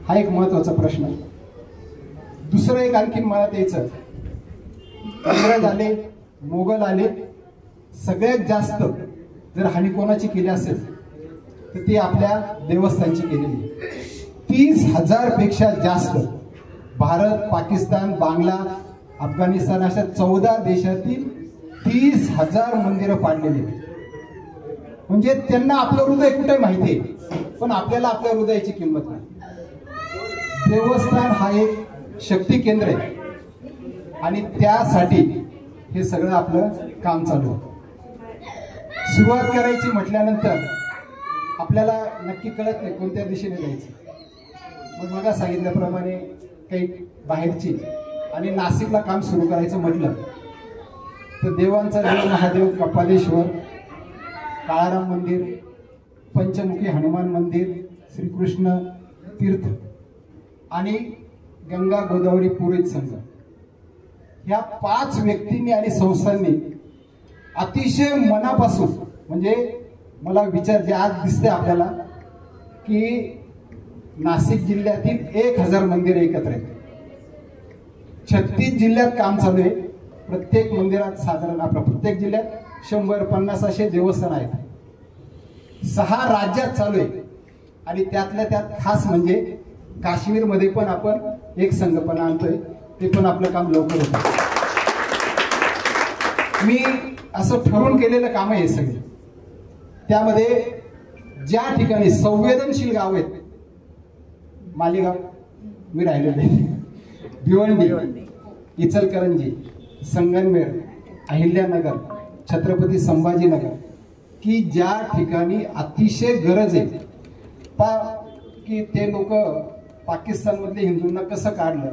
हा एक महत्वाचा प्रश्न. दुसरं एक आणखीन मनात यायचं, इंग्रज आले, मोगल आले, सगळ्यात जास्त जर हानी कोणाची केली असेल तर ती आपल्या देवस्थानची केलेली. 30,000 पेक्षा जास्त भारत, पाकिस्तान, बांगला, अफगाणिस्तान अशा 14 देशातील 30,000 मंदिरं पाडलेली. म्हणजे त्यांना आपलं हृदय कुठे माहिती आहे, पण आपल्याला आपल्या हृदयाची किंमत नाही. देवस्थान हा एक शक्ती केंद्र आहे आणि त्यासाठी हे सगळं आपलं काम चालू आहे. सुरुवात करायची म्हटल्यानंतर आपल्याला नक्की कळत नाही कोणत्या दिशेने जायचं. मग मला सांगितल्याप्रमाणे काही बाहेरची आणि नाशिकला काम सुरू करायचं म्हटलं तर देवांचा देव महादेव कपालेश्वर, काळाराम मंदिर, पंचमुखी हनुमान मंदिर, श्रीकृष्ण तीर्थ आणि गंगा गोदावरी पुरोहित संघ, ह्या 5 व्यक्तींनी आणि संस्थांनी अतिशय मनापासून, म्हणजे मला विचार जे आज दिसते आपल्याला की नाशिक जिल्ह्यातील 1,000 मंदिर एकत्र आहेत. 36 जिल्ह्यात काम चालू आहे. प्रत्येक मंदिरात साधारण आपल्या प्रत्येक जिल्ह्यात 100-50 असे देवस्थान आहेत. 6 राज्यात चालू आहे आणि त्यातल्या त्यात खास म्हणजे काश्मीरमध्ये पण आपण एक संघपणा आणतोय. ते पण आपलं काम लवकर होतं. मी असं ठरवून केलेलं काम आहे हे सगळे. त्यामध्ये ज्या ठिकाणी संवेदनशील गाव आहेत, मालेगाव मी राहिलेले, भिवंडी, इचलकरंजी, संगमनेर, अहिल्यानगर, छत्रपती संभाजीनगर, की ज्या ठिकाणी अतिशय गरज आहे की ते लोक पाकिस्तानमधल्या हिंदूंना कसं काढलं,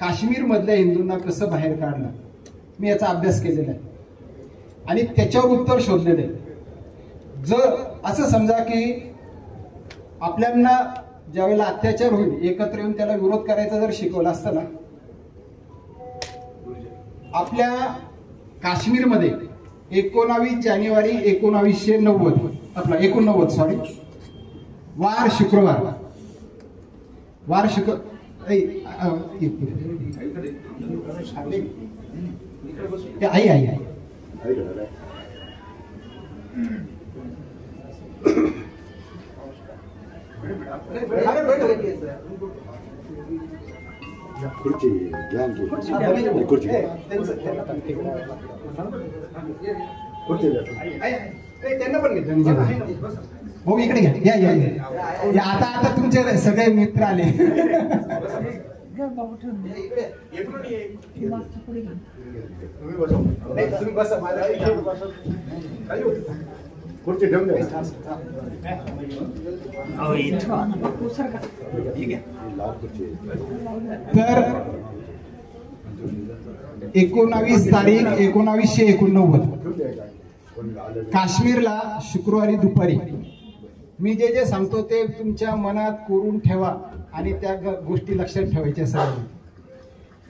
काश्मीरमधल्या हिंदूंना कसं बाहेर काढलं, मी याचा अभ्यास केलेला आहे आणि त्याच्यावर उत्तर शोधलेलं आहे. जर असं समजा की आपल्यांना ज्यावेळेला अत्याचार होईल एकत्र येऊन त्याला विरोध करायचा जर शिकवलं असतं ना, आपल्या काश्मीरमध्ये 19 जानेवारी 1990 आपला 89 वार शुक्रवार आई आई आई खुर्ची त्यांना पण घेतलं. हो इकडे घ्या, या या आता आता तुमचे सगळे मित्र आले. खुर्ची ठेवून द्या. तर 19 तारीख 1989 काश्मीरला शुक्रवारी दुपारी, मी जे जे सांगतो ते तुमच्या मनात कोरून ठेवा आणि त्या गोष्टी लक्षात ठेवायच्या सगळ्यांनी.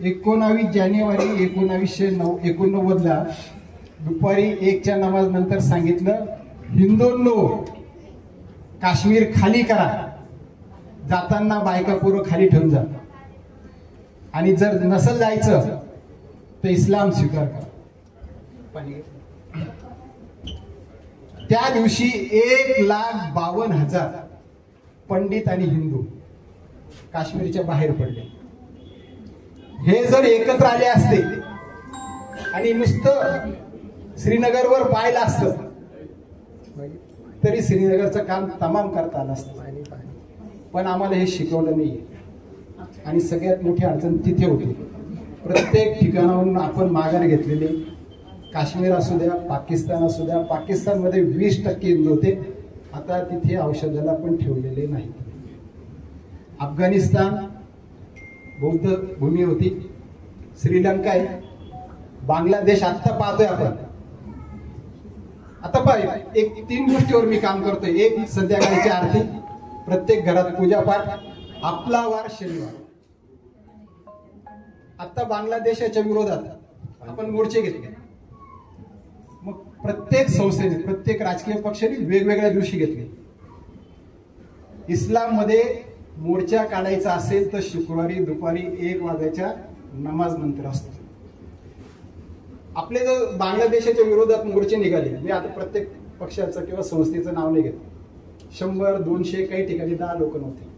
19 जानेवारी 1989 दुपारी 1च्या नमाज नंतर सांगितलं, हिंदूंनो काश्मीर खाली करा, जाताना बायका पोरं खाली ठेवून जा आणि जर नसल जायचं तर इस्लाम स्वीकार करा. त्या दिवशी 1,52,000 पंडित आणि हिंदू काश्मीरच्या बाहेर पडले. हे जर एकत्र आले असते आणि नुसतं श्रीनगरवर पाहिलं असतं तरी श्रीनगरचं काम तमाम करता आलं असतं. पण आम्हाला हे शिकवलं नाही आणि सगळ्यात मोठी अडचण तिथे होती. प्रत्येक ठिकाणाहून आपण माघार घेतलेले, काश्मीर असू द्या, पाकिस्तान असू द्या, पाकिस्तानमध्ये 20% हिंदू होते, आता तिथे औषधाला पण ठेवलेले नाही. अफगाणिस्तान बौद्ध भूमी होती, श्रीलंका आहे, बांगलादेश आत्ता पाहतोय आपण. आता पाहिजे एक 3 गोष्टीवर मी काम करतोय. एक, संध्याकाळची आरती, प्रत्येक घरात पूजापाठ, आपला वार शनिवार. आता बांगलादेशाच्या विरोधात आपण मोर्चे घेतले. मग प्रत्येक संस्थेने, प्रत्येक राजकीय पक्षाने वेगवेगळ्या दिवशी घेतले. इस्लाम मध्ये मोर्चा काढायचा असेल तर शुक्रवारी दुपारी 1 वाजायच्या नमाज नंतर असतो. आपले जर बांगलादेशाच्या विरोधात मोर्चे निघाले, मी आता प्रत्येक पक्षाचं किंवा संस्थेचं नाव नाही घेत, 100, 200 काही ठिकाणी 10 लोक नव्हते.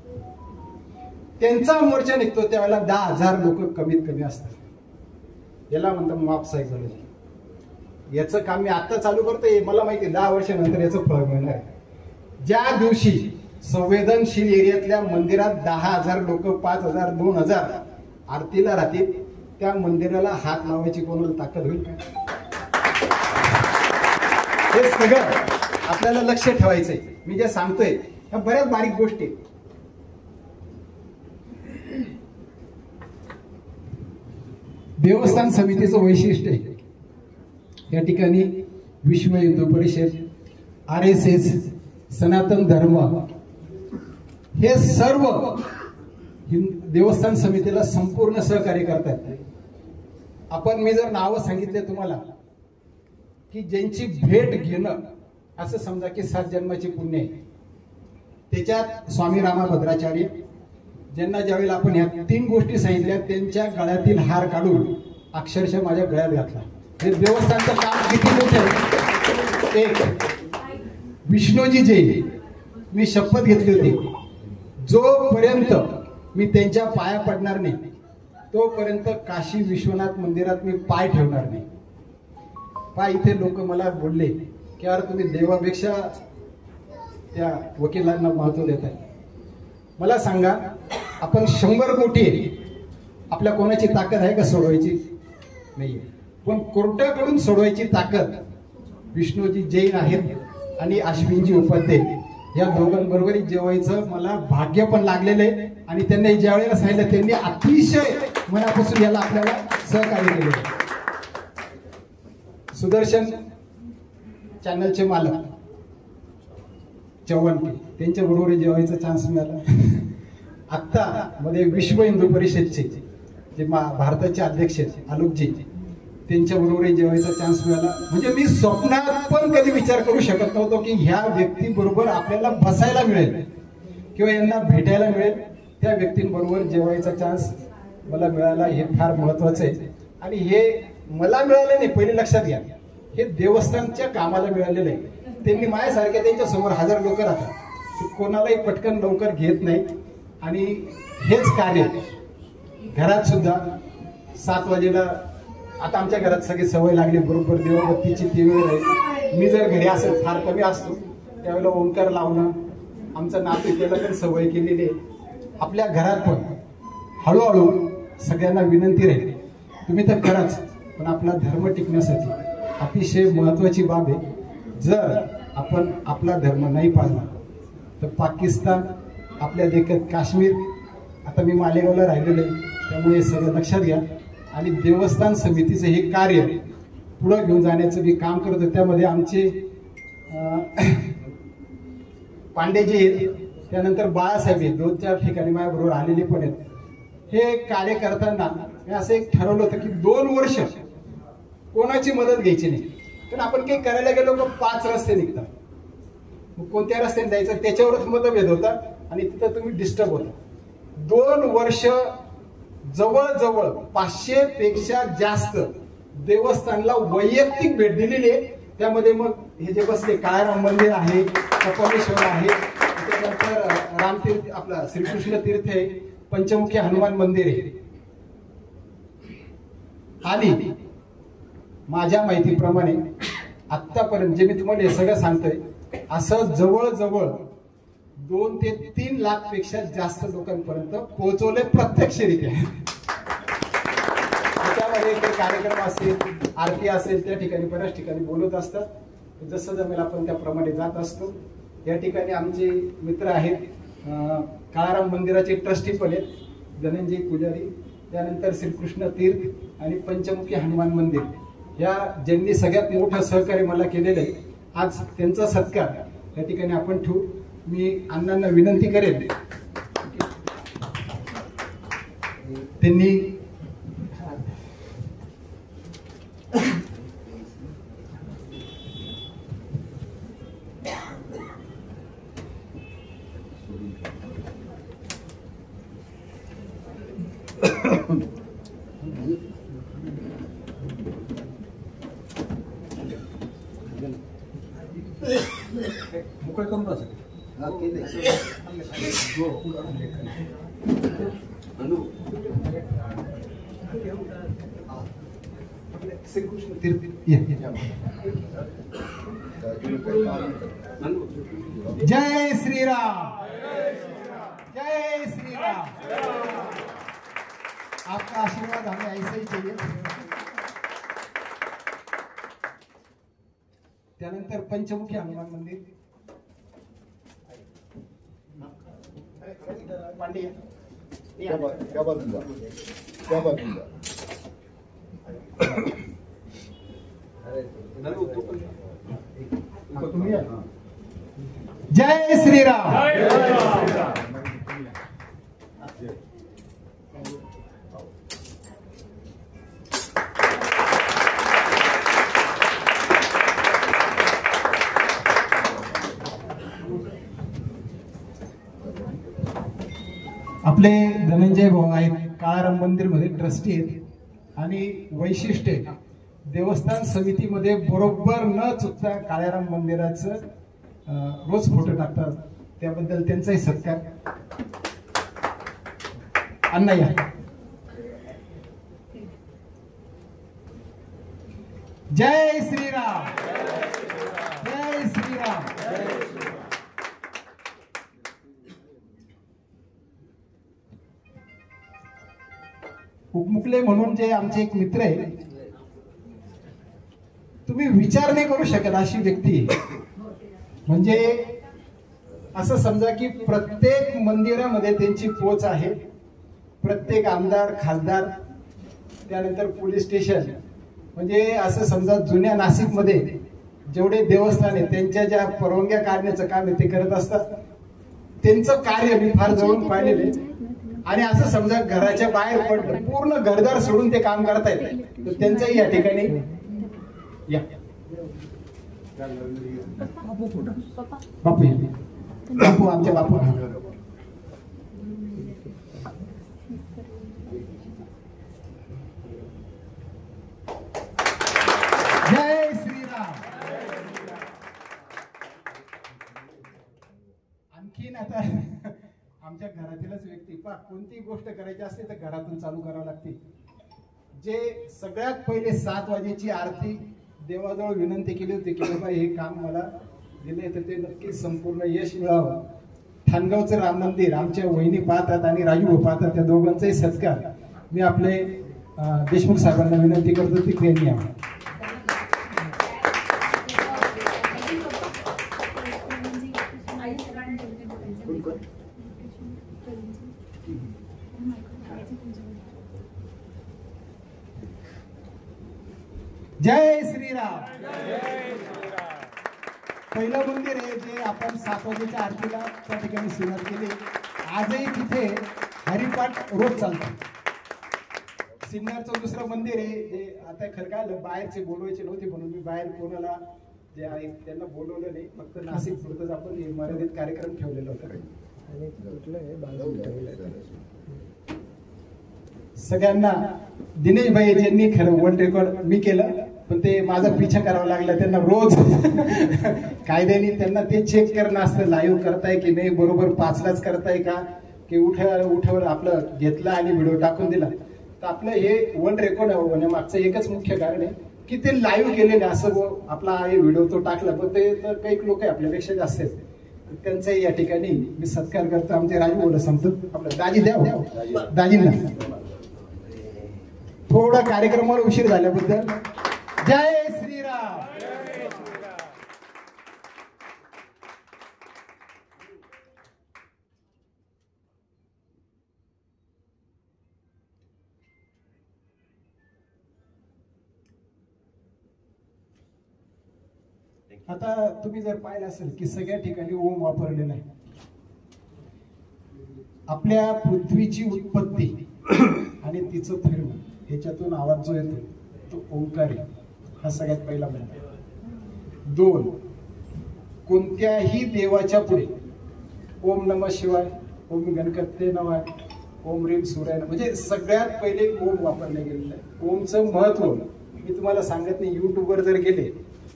त्यांचा मोर्चा निघतो त्यावेळेला 10,000 लोक कमीत कमी असतात. याला म्हणतात मॉब सायकोलॉजी. याचं काम मी आता चालू करतोय, मला माहिती 10 वर्षानंतर याचं फळ मिळणार आहे. ज्या दिवशी संवेदनशील एरियातल्या मंदिरात 10,000 लोक, 5,000, 2,000 आरतीला राहतील, त्या मंदिराला हात लावायची कोणाला ताकद होईल का? हे सगळं आपल्याला लक्ष ठेवायचंय. मी जे सांगतोय ह्या बऱ्याच बारीक गोष्टी. देवस्थान समितीचं वैशिष्ट्य आहे, या ठिकाणी विश्व हिंदू परिषद, RSS, सनातन धर्म हे सर्व देवस्थान समितीला संपूर्ण सहकार्य करतात. मी जर नावं सांगितले तुम्हाला की ज्यांची भेट घेणं, असं समजा की 7 जन्माची पुण्य आहे, त्याच्यात स्वामी रामाभद्राचार्य, ज्यांना ज्यावेळेला आपण ह्या 3 गोष्टी सांगितल्या त्यांच्या गळ्यातील हार काढून अक्षरशः माझ्या गळ्यात घातला. हे देवस्थानचं काम किती मोठं आहे. एक विष्णूजी जैन, मी शपथ घेतली होती जोपर्यंत मी त्यांच्या पाया पडणार नाही तोपर्यंत काशी विश्वनाथ मंदिरात मी पाय ठेवणार नाही. इथे लोक मला बोलले की यार तुम्ही देवापेक्षा त्या वकिलांना महत्व देत आहे. मला सांगा, आपण 100 कोटी आहे, आपल्या कोणाची ताकद आहे का सोडवायची? नाही. पण कोर्टाकडून सोडवायची ताकद विष्णूजी जैन आहेत आणि अश्विनजी उपाध्याय या दोघांबरोबर जेवायचं मला भाग्य पण लागलेलं आहे. आणि त्यांनी ज्या वेळेला सांगितलं त्यांनी अतिशय मनापासून याला आपल्याला सहकार्य केले. सुदर्शन चॅनलचे मालक चव्हाणके, त्यांच्या बरोबर जेवायचा चान्स मिळाला. आत्ता मध्ये विश्व हिंदू परिषदचे जे भारताचे अध्यक्ष आलोकजी, त्यांच्या बरोबर जेवायचा चान्स मिळाला. म्हणजे मी स्वप्नात पण कधी विचार करू शकत नव्हतो की ह्या व्यक्ती बरोबर आपल्याला बसायला मिळेल किंवा यांना भेटायला मिळेल. त्या व्यक्तींबरोबर जेवायचा चान्स मला मिळाला, हे फार महत्वाचं आहे. आणि हे मला मिळालं नाही, पहिले लक्षात घ्या, हे देवस्थानच्या कामाला मिळालेलं आहे. त्यांनी माझ्यासारख्या त्यांच्या समोर 1000 लोक राहतात, कोणालाही पटकन लवकर घेत नाही. आणि हेच कार्य घरात सुद्धा 7 वाजेला, आता आमच्या घरात सगळी सवय लागली बरोबर देवबत्तीची ती वेळ आहे. मी जर घरी असेल, फार कमी असतो, त्यावेळेला ओंकार लावणं आमचं नातू केलं तर सवय केलेली आहे. आपल्या घरात पण हळूहळू सगळ्यांना विनंती राहील, तुम्ही तर कराच, पण आपला धर्म टिकण्यासाठी अतिशय महत्वाची बाब आहे. जर आपण आपला धर्म नाही पाळला तर पाकिस्तान, आपल्या देखत काश्मीर, आता मी मालेगावला राहिलेलो आहे, त्यामुळे सगळं लक्षात घ्या. आणि देवस्थान समितीचं हे कार्य पुढे घेऊन जाण्याचं मी काम करतो. त्यामध्ये आमचे पांडेजी, त्यानंतर बाळासाहेब, 2-4 ठिकाणी माझ्याबरोबर आलेले पण आहेत. हे कार्य करताना मी असं एक ठरवलं होतं की 2 वर्ष कोणाची मदत घ्यायची नाही. कारण आपण काही करायला गेलो तर 5 रस्ते निघतात, मग कोणत्या रस्त्याने जायचं त्याच्यावरच मतभेद होता आणि तिथं तुम्ही डिस्टर्ब होता. 2 वर्ष जवळजवळ 500 पेक्षा जास्त देवस्थानला वैयक्तिक भेट दिलेली आहे. त्यामध्ये मग हे जे बसले काळाराम मंदिर आहे, कपालेश्वर आहे, त्यानंतर रामतीर्थ, आपला श्रीकृष्ण तीर्थ आहे, पंचमुखी हनुमान मंदिर आहे. आणि माझ्या माहितीप्रमाणे आतापर्यंत जे मी तुम्हाला हे सगळं सांगतोय, असं जवळजवळ 2 ते 3 लाख पेक्षा जास्त लोकांपर्यंत पोहोचवले प्रत्यक्षरित्या. त्यामध्ये कार्यक्रम असेल, आरती असेल, त्या ठिकाणी बऱ्याच ठिकाणी बोलत असतात. जसं जमेल आपण त्याप्रमाणे जात असतो. या ठिकाणी आमचे मित्र आहेत, काळाराम मंदिराचे ट्रस्टी पण आहेत, धनंजय पुजारी, त्यानंतर श्रीकृष्ण तीर्थ आणि पंचमुखी हनुमान मंदिर, या ज्यांनी सगळ्यात मोठं सहकार्य मला केलेलं आहे. आज त्यांचा सत्कार या ठिकाणी आपण ठेवू. मी अण्णांना विनंती करेन, त्यांनी मोकळे करून बसा. श्रीकृष्ण तीर्थ जय श्रीराम, जय श्रीराम। आपका आशीर्वाद हमें ऐसे ही चाहिए। त्यानंतर पंचमुखी हनुमान मंदिर पांड्या क्या बाजूला क्या बाजूला जय श्रीराम। आपले धनंजय भाऊ आहेत, काळाराम मंदिर मध्ये ट्रस्टी आहेत आणि वैशिष्ट्य देवस्थान समितीमध्ये बरोबर न चुकता काळाराम मंदिराचं रोज फोटो टाकतात, त्याबद्दल त्यांचाही सत्कार। अण्णा या। जय श्रीराम, जय श्रीराम। उपमुखले म्हणून जे आमचे एक मित्र आहे, तुम्ही विचार नाही करू शकत अशी व्यक्ती। म्हणजे असं समजा की प्रत्येक मंदिरामध्ये त्यांची पोच आहे, प्रत्येक आमदार खासदार त्यानंतर पोलीस स्टेशन, म्हणजे असं समजा जुन्या नाशिकमध्ये जेवढे देवस्थान आहे त्यांच्या ज्या परवानग्या काढण्याचं काम आहे ते करत असतात। त्यांचं कार्य मी फार जवळून पाहिलेले आणि असं समजा घराच्या बाहेर पडलं पूर्ण घरदार सोडून ते काम करतायत, तर त्यांचंही या ठिकाणी या बापू बापू आमचे बापू। जय श्रीराम। आणखीन आता आमच्या घरातीलच व्यक्ती पहा, कोणती गोष्ट करायची असते तर घरातून चालू करावी लागते। जे सगळ्यात पहिले 7 वाजेची आरती देवाजवळ विनंती केली होती की बाबा हे काम मला दिले तर ते नक्कीच संपूर्ण यश मिळावं। ठाणगावचं राम मंदिर आमच्या वहिनी पाहतात आणि राजू पाहतात, त्या दोघांचाही सत्कार मी आपले देशमुख साहेबांना विनंती करतो ती क्रियांनी यावं। जय श्रीराम। पहिलं मंदिर आहे जे आपण 7 वाजेच्या आरतीला त्या ठिकाणी सुरुवात केली। आजही तिथे हरिपाठ रोज चालतो। सिन्नरचं दुसरं मंदिर आहे जे आता खरं काय बाहेरचे बोलवायचे नव्हते म्हणून मी बाहेर कोणाला जे आहे त्यांना बोलवलं नाही, फक्त नाशिक पुरतच आपण मर्यादित कार्यक्रम ठेवलेला होता। सगळ्यांना दिनेश भाई ज्यांनी खरं वर्ल्ड रेकॉर्ड मी केलं, पण ते माझा पिछा करावा लागला। त्यांना रोज कायद्याने त्यांना ते चेक करणं असतं लाईव्ह करताय की नाही, बरोबर 5लाच करताय का की उठावर आपलं घेतला आणि व्हिडिओ टाकून दिला। तर आपलं हे वर्ल्ड रेकॉर्ड होण्यामागचं एकच मुख्य कारण आहे की ते लाईव्ह केलेले असं आपला हे व्हिडिओ तो टाकला, पण ते तर काही लोक आपल्यापेक्षा जास्त आहेत, त्यांचाही या ठिकाणी मी सत्कार करतो। आमचे राजू बोला सांगतो आपलं दाजी द्या दाजींना थोडा कार्यक्रमाला उशीर झाल्याबद्दल जय श्रीराम। आता तुम्ही जर पाहिलं असेल की सगळ्या ठिकाणी ओम वापरलेला आहे। आपल्या पृथ्वीची उत्पत्ती आणि तिचं फिरणं ह्याच्यातून आवाज जो येतो तो ओंकार आहे, हा सगळ्यात पहिला मुद्दा। 2, कोणत्याही देवाच्या पुढे ओम नमः शिवाय, ओम गणपते नमः, ओम ह्रीम सूर्याय नमः, म्हणजे सगळ्यात पहिले ओम वापरले गेलेलं आहे. ओमचं महत्व मी तुम्हाला सांगत नाही, युट्यूबवर जर गेले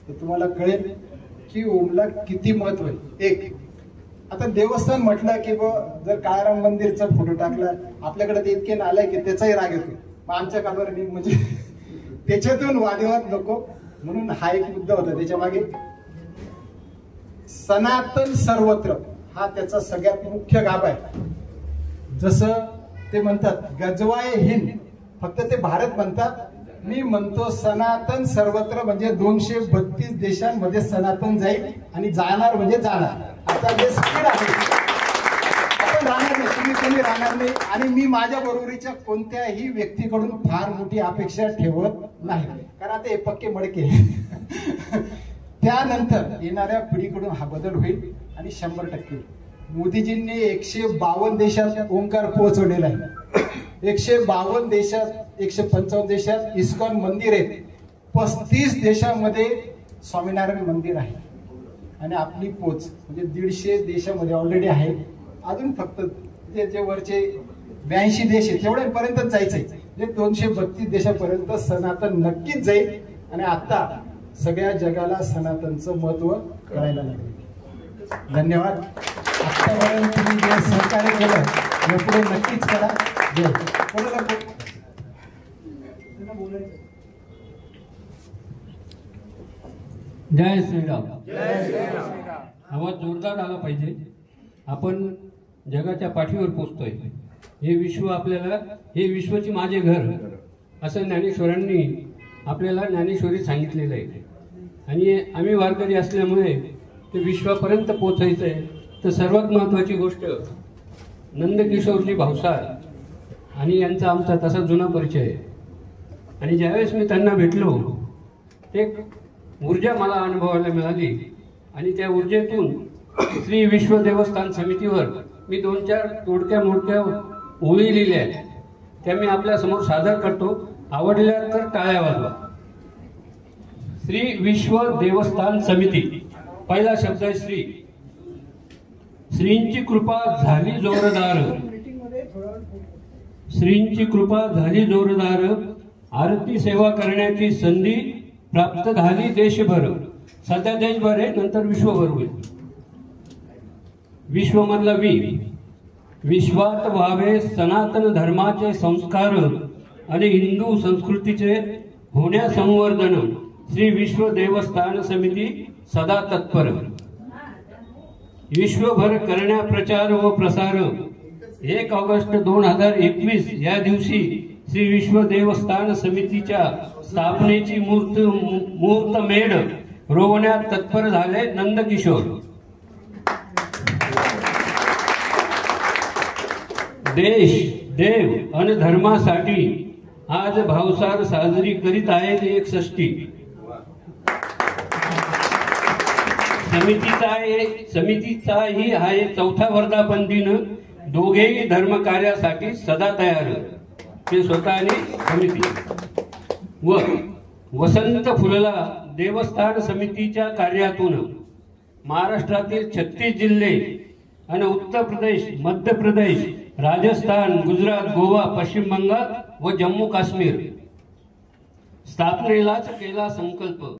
तर तुम्हाला कळेल की ओमला किती महत्व आहे. एक आता देवस्थान म्हटलं की जर काळाराम मंदिरचा फोटो टाकला आपल्याकडे ते इतके नालाय की त्याचाही राग येतो. मग आमच्या काबर नाही, म्हणजे त्याच्यातून वादविवाद नको, म्हणून हा एक मुद्दा होता त्याच्या मागे. सनातन सर्वत्र हा त्याचा सगळ्यात मुख्य गाभा आहे. जसं ते म्हणतात गजवाय हिंद, फक्त ते भारत म्हणतात, मी म्हणतो सनातन सर्वत्र, म्हणजे 232 देशांमध्ये सनातन जाईल आणि जाणार म्हणजे जाणार. आता जे स्पीड आहे आपण राहणार नाही, तुम्ही कमी राहणार नाही, आणि मी माझ्या बरोबरीच्या कोणत्याही व्यक्तीकडून फार मोठी अपेक्षा ठेवत नाही, कारण आता हे पक्के मडके. त्यानंतर येणाऱ्या पिढीकडून हा बदल होईल आणि 100% मोदीजींनी 152 देशात ओंकार पोहोचवलेला आहे. 152 देशात, 155 देशात इस्कॉन मंदिर आहेत, 35 देशामध्ये स्वामीनारायण मंदिर आहे, आणि आपली पोच म्हणजे 150 देशामध्ये ऑलरेडी आहे. अजून फक्त जे वरचे 82 देश आहेत तेवढ्यापर्यंत जायचंय, म्हणजे 232 देशापर्यंत सनातन नक्कीच जाईल. आणि आता सगळ्या जगाला सनातनचं महत्व कळायला लागले. धन्यवाद. आतापर्यंत तुम्ही जे सहकार्य केलं यापुढे नक्कीच करा. जय श्रीराम. आवाज जोरदार आला पाहिजे. आपण जगाच्या पाठीवर पोचतोय. हे विश्व आपल्याला, हे विश्वची माझे घर असं ज्ञानेश्वरांनी आपल्याला ज्ञानेश्वरी सांगितलेलं आहे. आणि आम्ही वारकरी असल्यामुळे ते विश्वापर्यंत पोचायचं आहे. तर सर्वात महत्त्वाची गोष्ट नंदकिशोरजी भावसार आणि यांचा आमचा तसा जुना परिचय आहे. आणि ज्यावेळेस मी त्यांना भेटलो एक ऊर्जा मला अनुभवायला मिळाली, आणि त्या ऊर्जेतून श्री विश्व देवस्थान समितीवर मी 2-4 तोडक्या मोडक्या ओळी लिहिल्या आहेत. त्या मी आपल्या समोर सादर करतो. आवडल्या तर टाळ्या वाजवा. श्री विश्व देवस्थान समिती. पहिला शब्द आहे श्री. श्रींची कृपा झाली जोरदार, श्रींची कृपा झाली जोरदार, आरती सेवा करण्याची संधी प्राप्त झाली देशभर. सध्या देशभर आहे, नंतर विश्वभर होईल. विश्वमधला विश्वात व्हावे सनातन धर्माचे संस्कार आणि हिंदू संस्कृतीचे होण्या संवर्धन. श्री विश्व देवस्थान समिती सदा तत्पर. विश्वभर करण्या प्रचार व प्रसार. 1 ऑगस्ट 2021 या दिवशी श्री विश्व देवस्थान समितीच्या स्थापनेची मुहूर्तमेढ रोवण्यात तत्पर झाले नंदकिशोर. देश, देव आणि धर्मासाठी आज भावसार साजरी करीत आहेत 1षष्टी. समितीचाही आहे 4था वर्धापन दिन. दोघेही धर्म कार्यासाठी सदा तयार. ते स्वतः आणि समिती. व वसंत फुलला देवस्थान समितीच्या कार्यातून महाराष्ट्रातील 36 जिल्हे आणि उत्तर प्रदेश, मध्य प्रदेश, राजस्थान, गुजरात, गोवा, पश्चिम बंगाल व जम्मू काश्मीर स्थापनेलाच केला संकल्प.